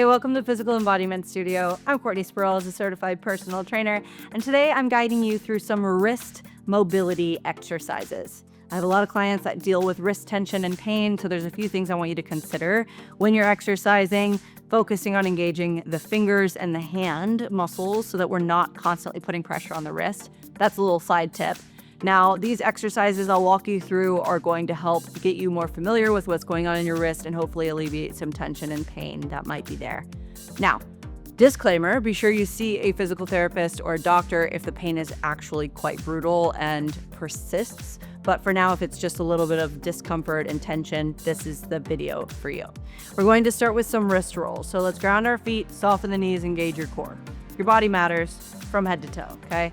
Hey, welcome to Physical Embodiment Studio. I'm Courtney Sproul, a certified personal trainer, and today I'm guiding you through some wrist mobility exercises. I have a lot of clients that deal with wrist tension and pain, so there's a few things I want you to consider when you're exercising, focusing on engaging the fingers and the hand muscles so that we're not constantly putting pressure on the wrist. That's a little side tip. Now, these exercises I'll walk you through are going to help get you more familiar with what's going on in your wrist and hopefully alleviate some tension and pain that might be there. Now, disclaimer, be sure you see a physical therapist or a doctor if the pain is actually quite brutal and persists. But for now, if it's just a little bit of discomfort and tension, this is the video for you. We're going to start with some wrist rolls. So let's ground our feet, soften the knees, engage your core. Your body matters from head to toe, okay?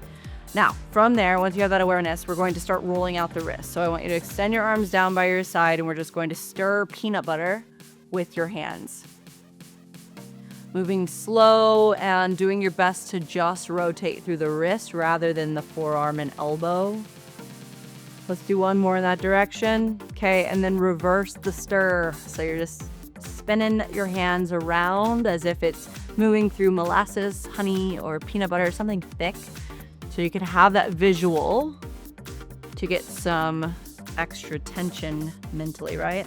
Now, from there, once you have that awareness, we're going to start rolling out the wrist. So I want you to extend your arms down by your side, and we're just going to stir peanut butter with your hands. Moving slow and doing your best to just rotate through the wrist rather than the forearm and elbow. Let's do one more in that direction. Okay, and then reverse the stir. So you're just spinning your hands around as if it's moving through molasses, honey, or peanut butter, something thick. So you can have that visual to get some extra tension mentally, right?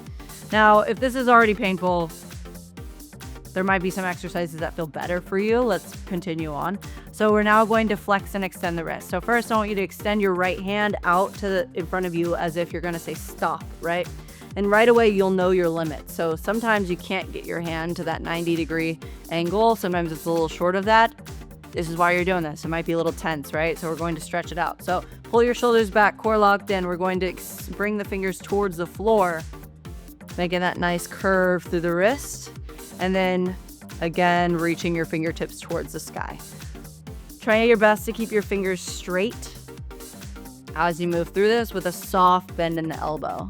Now, if this is already painful, there might be some exercises that feel better for you. Let's continue on. So we're now going to flex and extend the wrist. So first, I want you to extend your right hand out in front of you as if you're going to say stop, right? And right away, you'll know your limit. So sometimes you can't get your hand to that 90-degree angle. Sometimes it's a little short of that. This is why you're doing this. It might be a little tense, right? So we're going to stretch it out. So pull your shoulders back, core locked in. We're going to bring the fingers towards the floor, making that nice curve through the wrist. And then again, reaching your fingertips towards the sky. Try your best to keep your fingers straight as you move through this with a soft bend in the elbow.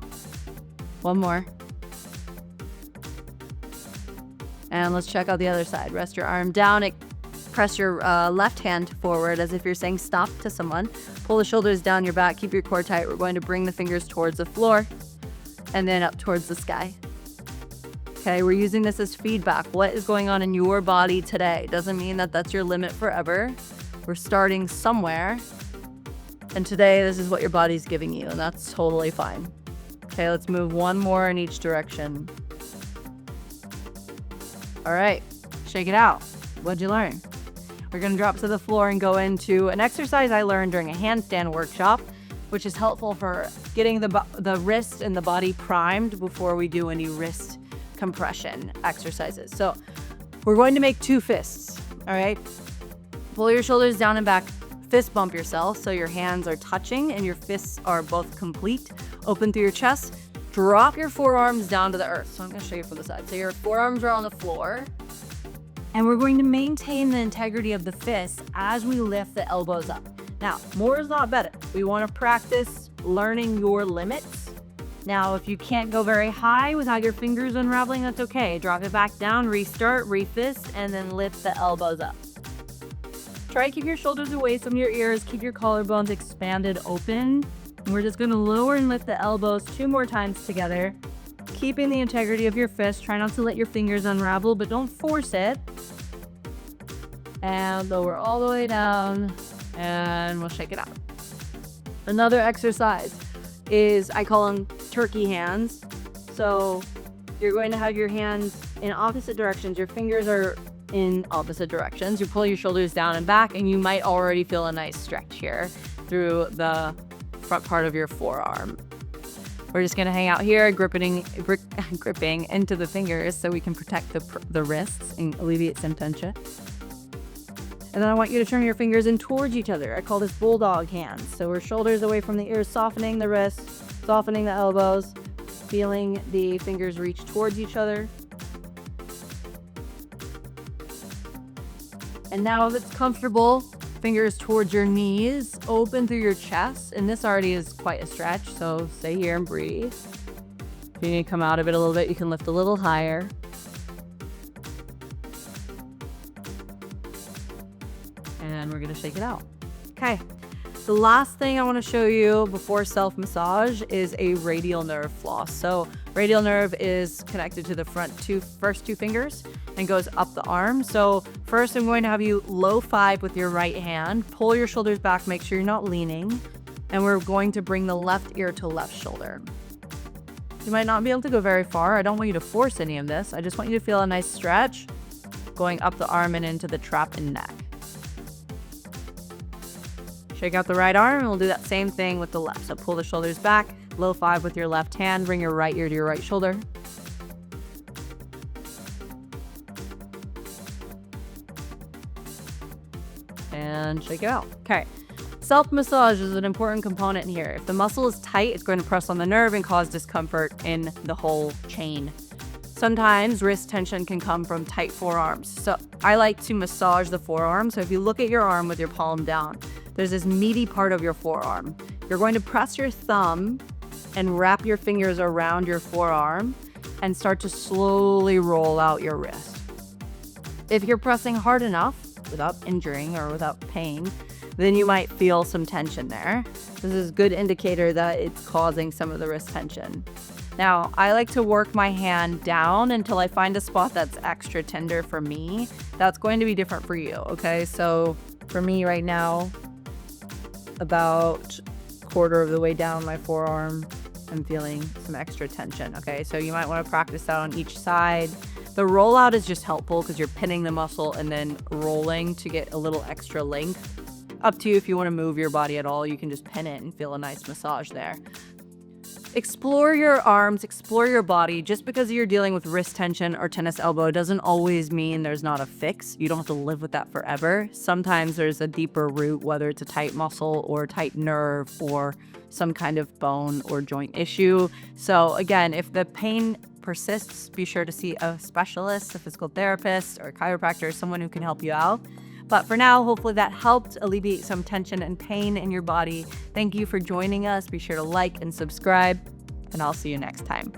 One more. And let's check out the other side. Rest your arm down. Press your left hand forward as if you're saying stop to someone. Pull the shoulders down your back. Keep your core tight. We're going to bring the fingers towards the floor and then up towards the sky. Okay, we're using this as feedback. What is going on in your body today? Doesn't mean that that's your limit forever. We're starting somewhere. And today, this is what your body's giving you, and that's totally fine. Okay, let's move one more in each direction. All right, shake it out. What'd you learn? We're gonna drop to the floor and go into an exercise I learned during a handstand workshop, which is helpful for getting the wrist and the body primed before we do any wrist compression exercises. So we're going to make two fists, all right? Pull your shoulders down and back, fist bump yourself so your hands are touching and your fists are both complete. Open through your chest, drop your forearms down to the earth. So I'm gonna show you from the side. So your forearms are on the floor. And we're going to maintain the integrity of the fist as we lift the elbows up. Now, more is not better. We want to practice learning your limits. Now, if you can't go very high without your fingers unraveling, that's okay. Drop it back down, restart, refist, and then lift the elbows up. Try to keep your shoulders away from your ears. Keep your collarbones expanded open. And we're just going to lower and lift the elbows 2 more times together. Keeping the integrity of your fist. Try not to let your fingers unravel, but don't force it. And lower all the way down, and we'll shake it out. Another exercise is, I call them turkey hands. So you're going to have your hands in opposite directions. Your fingers are in opposite directions. You pull your shoulders down and back, and you might already feel a nice stretch here through the front part of your forearm. We're just going to hang out here, gripping into the fingers so we can protect the wrists and alleviate some tension. And then I want you to turn your fingers in towards each other. I call this bulldog hands. So we're shoulders away from the ears, softening the wrists, softening the elbows, feeling the fingers reach towards each other. And now if it's comfortable, fingers towards your knees, open through your chest. And this already is quite a stretch, so stay here and breathe. If you need to come out of it a little bit, you can lift a little higher. And we're gonna shake it out. Okay, the last thing I wanna show you before self-massage is a radial nerve floss. So radial nerve is connected to the first two fingers, and goes up the arm. So first I'm going to have you low 5 with your right hand, pull your shoulders back, make sure you're not leaning, and we're going to bring the left ear to left shoulder. You might not be able to go very far. I don't want you to force any of this. I just want you to feel a nice stretch going up the arm and into the trap and neck. Shake out the right arm, and we'll do that same thing with the left. So pull the shoulders back, low 5 with your left hand, bring your right ear to your right shoulder. And shake it out. Okay. Self-massage is an important component here. If the muscle is tight, it's going to press on the nerve and cause discomfort in the whole chain. Sometimes wrist tension can come from tight forearms. So I like to massage the forearm. So if you look at your arm with your palm down, there's this meaty part of your forearm. You're going to press your thumb and wrap your fingers around your forearm and start to slowly roll out your wrist. If you're pressing hard enough, without injuring or without pain, then you might feel some tension there. This is a good indicator that it's causing some of the wrist tension. Now, I like to work my hand down until I find a spot that's extra tender for me. That's going to be different for you, okay? So for me right now, about quarter of the way down my forearm, I'm feeling some extra tension, okay? So you might want to practice that on each side. The rollout is just helpful because you're pinning the muscle and then rolling to get a little extra length. Up to you if you want to move your body at all. You can just pin it and feel a nice massage there. Explore your arms, explore your body. Just because you're dealing with wrist tension or tennis elbow doesn't always mean there's not a fix. You don't have to live with that forever. Sometimes there's a deeper root, whether it's a tight muscle or tight nerve or some kind of bone or joint issue. So again, if the pain persists, be sure to see a specialist, a physical therapist, or a chiropractor, someone who can help you out. But for now, hopefully that helped alleviate some tension and pain in your body. Thank you for joining us. Be sure to like and subscribe, and I'll see you next time.